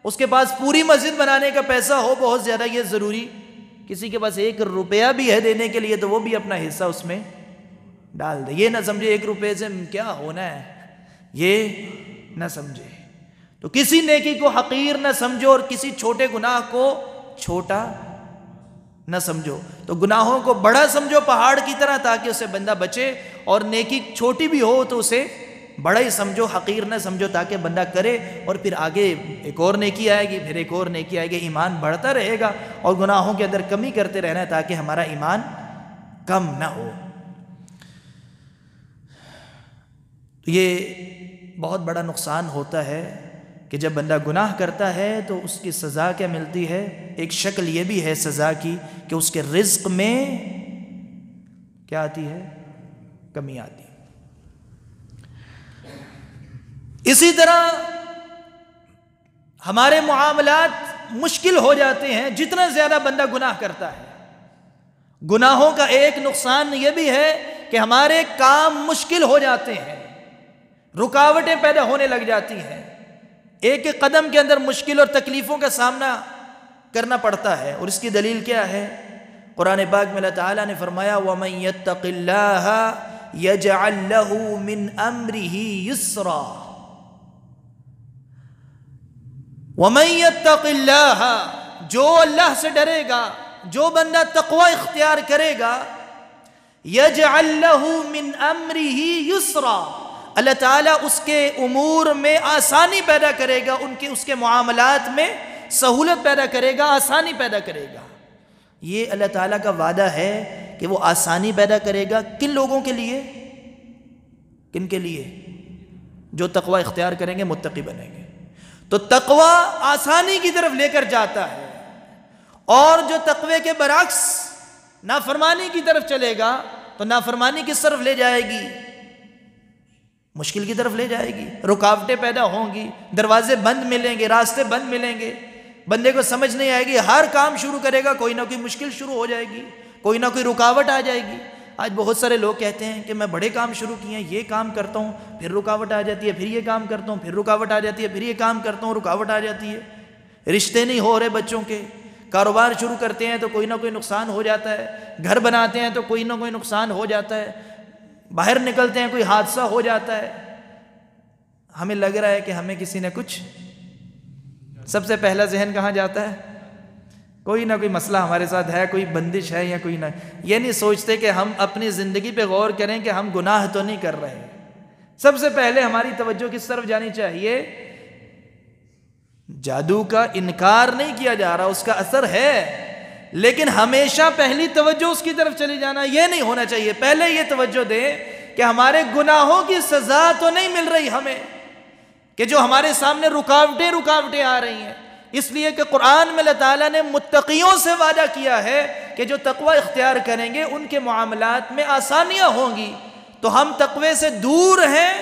S1: اس کے پاس پوری مسجد بنانے کا پیسہ ہو بہت زیادہ، یہ ضروری. کسی کے پاس 1 روپیہ بھی ہے دینے کے لیے تو وہ بھی اپنا حصہ اس میں ڈال دے. یہ نہ سمجھے 1 روپے سے کیا ہونا ہے، یہ نہ سمجھے. تو کسی نیکی کو حقیر نہ سمجھو اور کسی چھوٹے گناہ کو چھوٹا نہ سمجھو. تو گناہوں کو بڑا سمجھو پہاڑ کی طرح تاکہ اسے بندہ بچے، اور نیکی چھوٹی بھی ہو تو اسے بڑا ہی سمجھو، حقیر نہ سمجھو تاکہ بندہ کرے اور پھر آگے ایک اور نیکی آئے گی، پھر ایک اور نیکی آئے گی، ایمان بڑھتا رہے گا. اور گناہوں کے اندر کمی کرتے رہنا ہے تاکہ ہمارا ایمان کم نہ ہو. تو یہ بہت بڑا نقصان ہوتا ہے کہ جب بندہ گناہ کرتا ہے تو اس کی سزا کیا ملتی ہے؟ ایک شکل یہ بھی ہے سزا کی کہ اس کے رزق میں کیا آتی ہے؟ کمی آتی ہے. اسی طرح ہمارے معاملات مشکل ہو جاتے ہیں جتنا زیادہ بندہ گناہ کرتا ہے. گناہوں کا ایک نقصان یہ بھی ہے کہ ہمارے کام مشکل ہو جاتے ہیں، رکاوٹیں پیدا ہونے لگ جاتی ہیں. ایک ایک قدم کے اندر مشکل اور تکلیفوں کا سامنا کرنا پڑتا ہے. اور اس کی دلیل کیا ہے؟ قرآن پاک میں اللہ تعالیٰ نے فرمایا وَمَن يَتَّقِ اللَّهَ يَجْعَلْ لَهُ مِنْ أَمْرِهِ يُسْرًا. وَمَن يَتَّقِ اللَّهَ، جو اللہ سے ڈرے گا، جو بندہ تقوی اختیار کرے گا، يَجْعَلْ لَهُ مِنْ أَمْرِهِ يُسْرًا، اللہ تعالیٰ اس کے امور میں آسانی پیدا کرے گا، اس کے معاملات میں سہولت پیدا کرے گا، آسانی پیدا کرے گا. یہ اللہ تعالیٰ کا وعدہ ہے کہ وہ آسانی پیدا کرے گا. کن لوگوں کے لیے؟ کن کے لیے؟ جو تقوی اختیار کریں گے، متقی بنیں گے. تو تقوی آسانی کی طرف لے کر جاتا ہے، اور جو تقوی کے برعکس نافرمانی کی طرف چلے گا تو نافرمانی کس طرف لے جائے گی؟ مشکل کی طرف لے جائے گی. رکاوٹیں پیدا ہوں گی، دروازے بند ملیں گے، راستے بند ملیں گے، بندے کو سمجھ نہیں آئے گی. ہر کام شروع کرے گا کوئی نہ کوئی مشکل شروع ہو جائے گی، کوئی نہ کوئی رکاوٹ آ جائے گی. آج بہت سارے لوگ کہتے ہیں کہ میں بڑے کام شروع کیے ہیں، یہ کام کرتا ہوں پھر رکاوٹ آ جاتی ہے، پھر یہ کام کرتا ہوں پھر رکاوٹ آ جاتی ہے، پھر یہ کام کرتا ہوں رکاوٹ آ جاتی ہے. رشتے نہیں ہو رہے بچوں کے، کاروبار شروع کرتے ہیں تو کوئی نہ کوئی نقصان ہو جاتا ہے، گھر بناتے ہیں تو کوئی نہ کوئی نقصان ہو جاتا ہے، باہر نکلتے ہیں کوئی حادثہ ہو جاتا ہے. ہمیں لگ رہا ہے کہ ہمیں کسی نے کچھ، سب سے پہلا ذہن کہاں جاتا ہے؟ کوئی نہ کوئی مسئلہ ہمارے ساتھ ہے، کوئی بندش ہے یا کوئی نہ. یہ نہیں سوچتے کہ ہم اپنی زندگی پہ غور کریں کہ ہم گناہ تو نہیں کر رہے. سب سے پہلے ہماری توجہ کس طرف جانی چاہیے؟ جادو کا انکار نہیں کیا جا رہا، اس کا اثر ہے، لیکن ہمیشہ پہلی توجہ اس کی طرف چلی جانا یہ نہیں ہونا چاہیے. پہلے یہ توجہ دیں کہ ہمارے گناہوں کی سزا تو نہیں مل رہی ہمیں، کہ جو ہمارے سامنے رکاوٹیں آ رہی ہیں. اس لیے کہ قرآن میں اللہ تعالیٰ نے متقیوں سے وعدہ کیا ہے کہ جو تقوی اختیار کریں گے ان کے معاملات میں آسانیاں ہوں گی. تو ہم تقوی سے دور ہیں،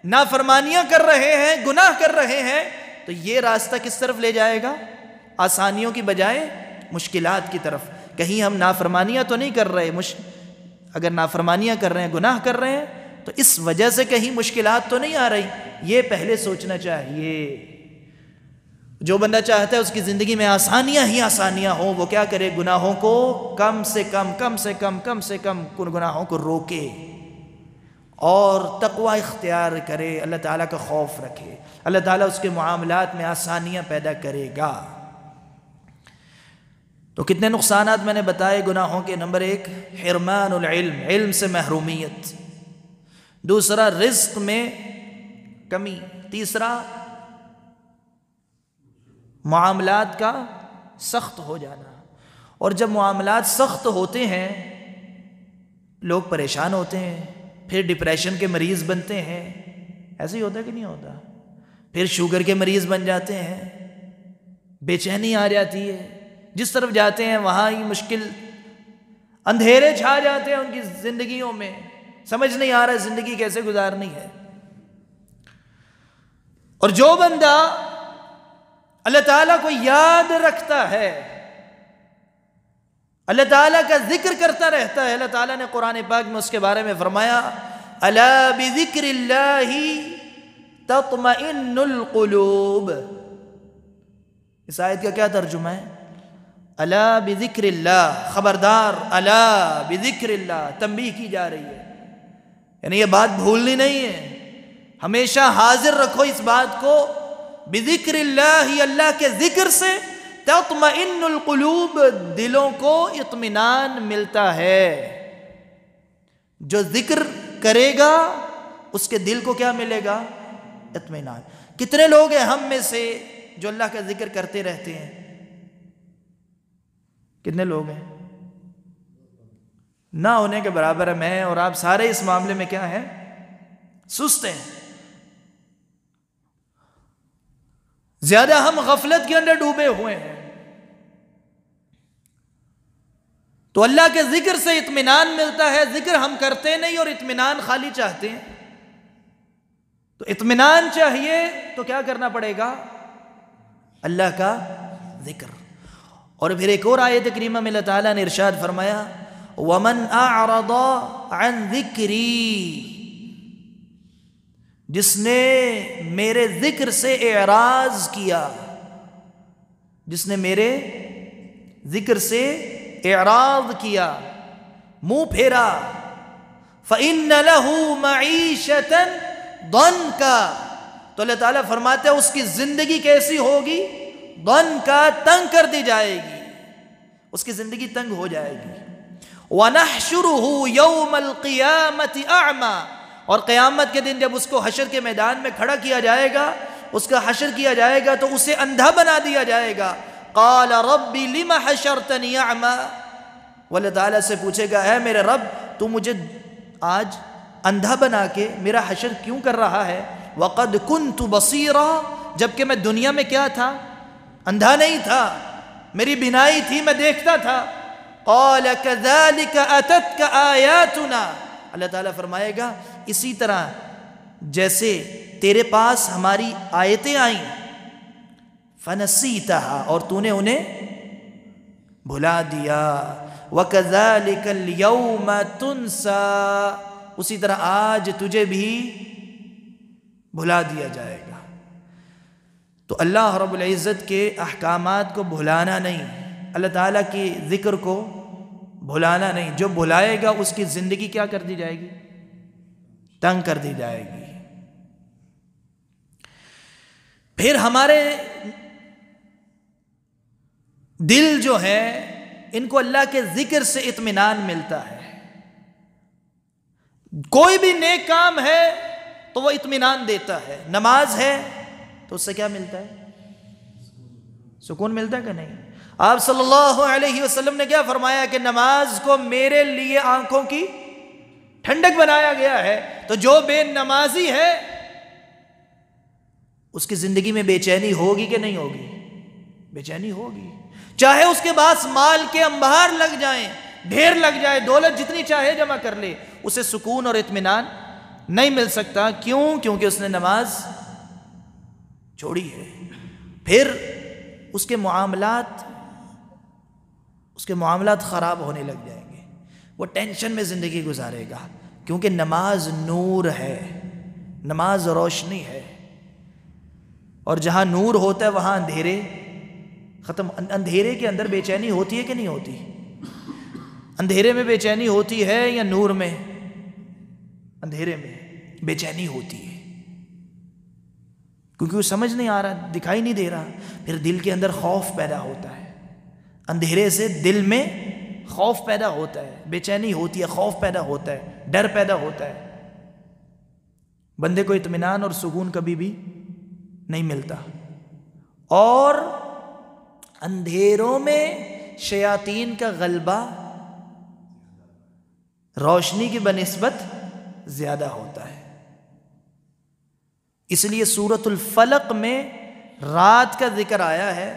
S1: نافرمانیاں کر رہے ہیں، گناہ کر رہے ہیں، تو یہ راستہ کس طرف لے جائے گا؟ آسانیوں کی بجائے مشکلات کی طرف۔ کہیں ہم نافرمانیاں تو نہیں کر رہے، اگر نافرمانیاں کر رہے ہیں، گناہ کر رہے ہیں، تو اس وجہ سے کہیں مشکلات تو نہیں آ رہی، یہ پہلے سوچنا چاہیے۔ جو بندہ چاہتا ہے اس کی زندگی میں آسانیاں ہی آسانیاں ہوں، وہ کیا کرے؟ گناہوں کو کم سے کم گناہوں کو روکے اور تقوی اختیار کرے، اللہ تعالیٰ کا خوف رکھے، اللہ تعالیٰ اس کے معاملات میں آسانیاں پیدا کرے گا۔ تو کتنے نقصانات میں نے بتائے گناہوں کے۔ نمبر 1 حرمان العلم، علم سے محرومیت۔ دوسرا رزق میں کمی۔ تیسرا معاملات کا سخت ہو جانا، اور جب معاملات سخت ہوتے ہیں لوگ پریشان ہوتے ہیں، پھر ڈپریشن کے مریض بنتے ہیں، ایسے ہی ہوتا ہے کہ نہیں ہوتا؟ پھر شوگر کے مریض بن جاتے ہیں، بے چینی آ جاتی ہے، جس طرف جاتے ہیں وہاں ہی مشکل، اندھیرے چھا جاتے ہیں ان کی زندگیوں میں، سمجھ نہیں آ رہا زندگی کیسے گزارنی ہے۔ اور جو بندہ اللہ تعالیٰ کو یاد رکھتا ہے، اللہ تعالیٰ کا ذکر کرتا رہتا ہے، اللہ تعالیٰ نے قرآن پاک میں اس کے بارے میں فرمایا الا بذکر اللہ تطمئن القلوب۔ اس آیت کا کیا ترجمہ ہے؟ الا بذکر اللہ، خبردار، الا بذکر اللہ، تنبیہ کی جا رہی ہے، یعنی یہ بات بھولنی نہیں ہے، ہمیشہ حاضر رکھو اس بات کو، بذکر اللہ، اللہ کے ذکر سے تطمئن القلوب، دلوں کو اطمینان ملتا ہے۔ جو ذکر کرے گا اس کے دل کو کیا ملے گا؟ اطمینان۔ کتنے لوگ ہیں ہم میں سے جو اللہ کا ذکر کرتے رہتے ہیں؟ کتنے لوگ ہیں؟ نہ ہونے کے برابر ہے۔ میں اور آپ سارے اس معاملے میں کیا ہیں؟ سست ہیں۔ زیادہ ہم غفلت کے اندر ڈوبے ہوئے ہیں۔ تو اللہ کے ذکر سے اطمینان ملتا ہے، ذکر ہم کرتے نہیں اور اطمینان خالی چاہتے ہیں۔ تو اطمینان چاہیے تو کیا کرنا پڑے گا؟ اللہ کا ذکر۔ اور پھر ایک اور آیت کریمہ میں اللہ تعالیٰ نے ارشاد فرمایا وَمَنْ أَعْرَضَ عَنْ ذِكْرِي، جس نے میرے ذکر سے اعراض کیا، جس نے میرے ذکر سے اعراض کیا، منہ پھیرا، فَإِنَّ لَهُ مَعِيشَةً ضَنْكَ، تو اللہ تعالیٰ فرماتے ہیں اس کی زندگی کیسی ہوگی؟ ضَنْكَ، تنگ کر دی جائے گی، اس کی زندگی تنگ ہو جائے گی۔ وَنَحْشُرُهُ يَوْمَ الْقِيَامَةِ أَعْمَى، اور قیامت کے دن جب اس کو حشر کے میدان میں کھڑا کیا جائے گا، اس کا حشر کیا جائے گا، تو اسے اندھا بنا دیا جائے گا۔ قال رب لم حشرتنی اعمی، وہ اللہ تعالیٰ سے پوچھے گا اے میرے رب تو مجھے آج اندھا بنا کے میرا حشر کیوں کر رہا ہے؟ وقد كنت بصیرا، جبکہ میں دنیا میں کیا تھا؟ اندھا نہیں تھا، میری بینائی تھی، میں دیکھتا تھا۔ قال كذلك اتتك آیاتنا، اللہ تعالیٰ فرمائے گا اسی طرح جیسے تیرے پاس ہماری آیتیں آئیں، فنسیتها، اور تو نے انہیں بھلا دیا، وَكَذَلِكَ الْيَوْمَ تُنْسَى، اسی طرح آج تجھے بھی بھلا دیا جائے گا۔ تو اللہ رب العزت کے احکامات کو بھلانا نہیں، اللہ تعالیٰ کی ذکر کو بھلانا نہیں، جو بھلائے گا اس کی زندگی کیا کر دی جائے گی؟ تنگ کر دی جائے گی۔ پھر ہمارے دل جو ہے ان کو اللہ کے ذکر سے اطمینان ملتا ہے، کوئی بھی نیک کام ہے تو وہ اطمینان دیتا ہے، نماز ہے تو اس سے کیا ملتا ہے؟ سکون ملتا ہے کہ نہیں؟ آپ صلی اللہ علیہ وسلم نے کیا فرمایا کہ نماز کو میرے لیے آنکھوں کی ٹھنڈک بنایا گیا ہے، تو جو بے نمازی ہے اس کی زندگی میں بے چینی ہوگی کہ نہیں ہوگی؟ بے چینی ہوگی، چاہے اس کے پاس مال کے انبار لگ جائیں، ڈھیر لگ جائے، دولت جتنی چاہے جمع کر لے، اسے سکون اور اطمینان نہیں مل سکتا. کیوں؟ کیونکہ اس نے نماز چھوڑی ہے. پھر اس کے معاملات خراب ہونے لگ جائیں گے. وہ ٹینشن میں زندگی گزارے گا، کیونکہ نماز نور ہے، نماز روشنی ہے، اور جہاں نور ہوتا ہے وہاں اندھیرے ختم. اندھیرے کے اندر بے چینی ہوتی ہے کہ نہیں ہوتی؟ اندھیرے میں بے چینی ہوتی ہے یا نور میں؟ اندھیرے میں بے چینی ہوتی ہے، کیونکہ وہ سمجھ نہیں آ رہا، دکھائی نہیں دے رہا. پھر دل کے اندر خوف پیدا ہوتا ہے، اندھیرے سے دل میں خوف پیدا ہوتا ہے، بے چینی ہوتی ہے، خوف پیدا ہوتا ہے، ڈر پیدا ہوتا ہے. بندے کو اطمینان اور سکون کبھی بھی نہیں ملتا. اور اندھیروں میں شیاطین کا غلبہ روشنی کی بنسبت زیادہ ہوتا ہے. اس لیے سورۃ الفلق میں رات کا ذکر آیا ہے.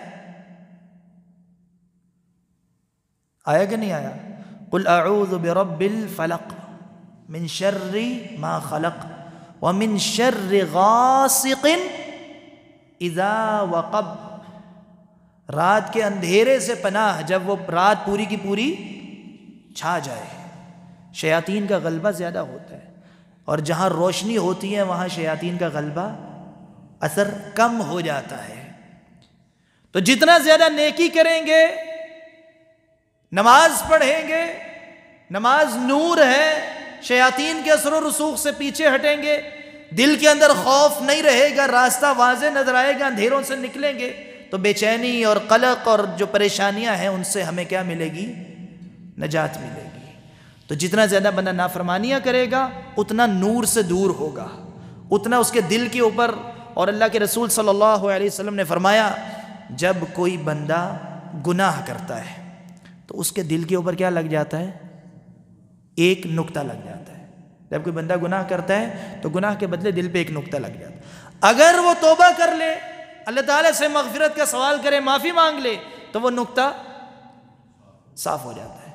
S1: آیا کہ نہیں آیا؟ قل اعوذ برب الفلق من شر ما خلق ومن شر غاسق اذا وقب. رات کے اندھیرے سے پناہ جب وہ رات پوری کی پوری چھا جائے. شیاطین کا غلبہ زیادہ ہوتا ہے، اور جہاں روشنی ہوتی ہے وہاں شیاطین کا غلبہ اثر کم ہو جاتا ہے. تو جتنا زیادہ نیکی کریں گے، نماز پڑھیں گے، نماز نور ہے، شیاطین کے اثر و رسوخ سے پیچھے ہٹیں گے، دل کے اندر خوف نہیں رہے گا، راستہ واضح نظر آئے گا، اندھیروں سے نکلیں گے، تو بے چینی اور قلق اور جو پریشانیاں ہیں ان سے ہمیں کیا ملے گی؟ نجات ملے گی. تو جتنا زیادہ بندہ نافرمانیاں کرے گا اتنا نور سے دور ہوگا، اتنا اس کے دل کے اوپر. اور اللہ کے رسول صلی اللہ علیہ وسلم نے فرمایا جب کوئی بندہ گناہ کرتا ہے تو اس کے دل کے اوپر کیا لگ جاتا ہے؟ ایک نقطہ لگ جاتا ہے. جب کوئی بندہ گناہ کرتا ہے تو گناہ کے بدلے دل پہ ایک نقطہ لگ جاتا ہے. اگر وہ توبہ کر لے، اللہ تعالیٰ سے مغفرت کا سوال کرے، معافی مانگ لے، تو وہ نقطہ صاف ہو جاتا ہے.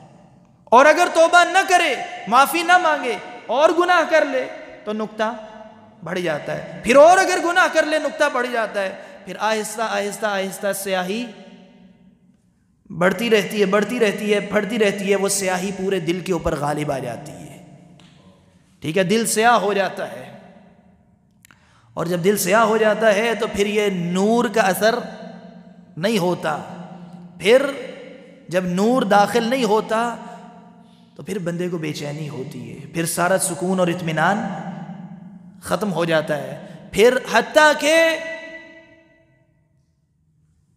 S1: اور اگر توبہ نہ کرے، معافی نہ مانگے اور گناہ کر لے تو نقطہ بڑھ جاتا ہے. پھر اور اگر گناہ کر لے نقطہ بڑھ جاتا ہے. پھر آہستہ آہستہ آہستہ سیاہی بڑھتی رہتی ہے، بڑھتی رہتی ہے، بڑھتی رہتی ہے. وہ سیاہی پورے دل کے اوپر غالب آ جاتی ہے. ٹھیک ہے، دل سیاہ ہو جاتا ہے. اور جب دل سیاہ ہو جاتا ہے تو پھر یہ نور کا اثر نہیں ہوتا. پھر جب نور داخل نہیں ہوتا تو پھر بندے کو بے چینی ہوتی ہے، پھر سارا سکون اور اطمینان ختم ہو جاتا ہے. پھر حتیٰ کہ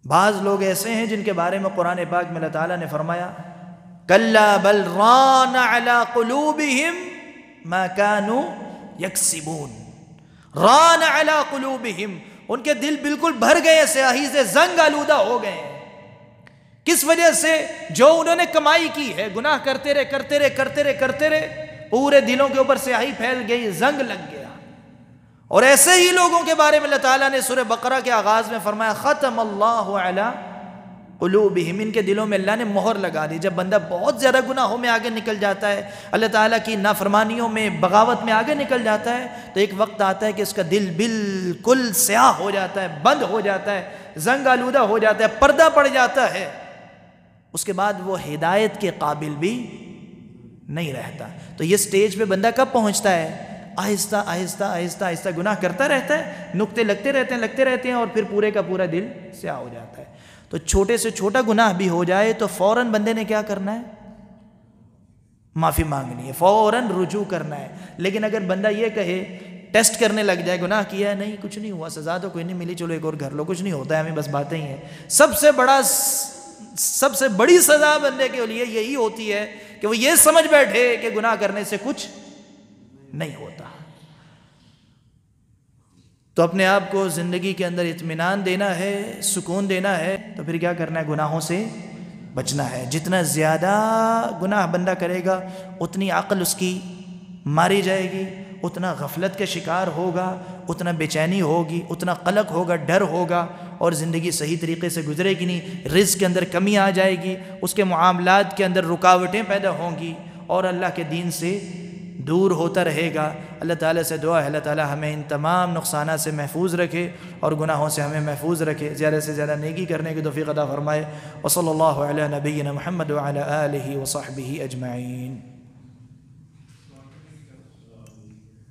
S1: بعض لوگ ایسے ہیں جن کے بارے میں قرآن پاک میں اللہ تعالیٰ نے فرمایا کَلَّا بَلْ رَانَ عَلَىٰ قُلُوبِهِمْ مَا كَانُوا يَكْسِبُونَ. رَانَ عَلَىٰ قُلُوبِهِمْ، ان کے دل بالکل بھر گئے، سیاہی سے زنگ آلودہ ہو گئے. کس وجہ سے؟ جو انہوں نے کمائی کی ہے، گناہ کرتے رہے کرتے رہے کرتے رہے کرتے رہے، پورے دلوں کے اوپر سیاہی پھیل گئی، زنگ لگ گیا. اور ایسے ہی لوگوں کے بارے میں اللہ تعالیٰ نے سورہ بقرہ کے آغاز میں فرمایا ختم اللہ علی قلوبہم، ان کے دلوں میں اللہ نے مہر لگا دی. جب بندہ بہت زیادہ گناہوں میں آگے نکل جاتا ہے، اللہ تعالیٰ کی نافرمانیوں میں، بغاوت میں آگے نکل جاتا ہے، تو ایک وقت آتا ہے کہ اس کا دل بالکل سیاہ ہو جاتا ہے، بند ہو جاتا ہے، زنگ آلودہ ہو جاتا ہے، پردہ پڑ جاتا ہے. اس کے بعد وہ ہدایت کے قابل بھی نہیں رہتا. تو یہ سٹیج پہ بندہ کب پہنچتا ہے؟ آہستہ آہستہ آہستہ آہستہ گناہ کرتا رہتا ہے، نقطے لگتے رہتے ہیں اور پھر پورے کا پورا دل سیاہ ہو جاتا ہے. تو چھوٹے سے چھوٹا گناہ بھی ہو جائے تو فوراً بندے نے کیا کرنا ہے؟ معافی مانگنی ہے، فوراً رجوع کرنا ہے. لیکن اگر بندہ یہ کہے، ٹیسٹ کرنے لگ جائے، گناہ کیا ہے، نہیں کچھ نہیں ہوا، سزا تو کوئی نہیں ملی، چلو ایک اور گھر لو، کچھ نہیں ہوتا ہے ہمیں، بس باتیں ہی ہیں. سب سے بڑی سزا بندے کے لیے یہی ہوتی ہے کہ وہ یہ سمجھ بیٹھے کہ گناہ کرنے سے کچھ نہیں ہوتا. تو اپنے آپ کو زندگی کے اندر اطمینان دینا ہے، سکون دینا ہے، تو پھر کیا کرنا ہے؟ گناہوں سے بچنا ہے. جتنا زیادہ گناہ بندہ کرے گا اتنی عقل اس کی ماری جائے گی، اتنا غفلت کا شکار ہوگا، اتنا بے چینی ہوگی، اتنا قلق ہوگا، ڈر ہوگا، اور زندگی صحیح طریقے سے گزرے گی نہیں. رزق کے اندر کمی آ جائے گی، اس کے معاملات کے اندر رکاوٹیں پیدا ہوں گی، اور اللہ کے دین سے دور ہوتا رہے گا۔ اللہ تعالیٰ سے دعا ہے اللہ تعالیٰ ہمیں ان تمام نقصانات سے محفوظ رکھے اور گناہوں سے ہمیں محفوظ رکھے، زیادہ سے زیادہ نیکی کرنے کی توفیق عطا فرمائے۔ وصلی اللہ علی نبینا محمد وعلی آلہ وصحبہ اجمعین۔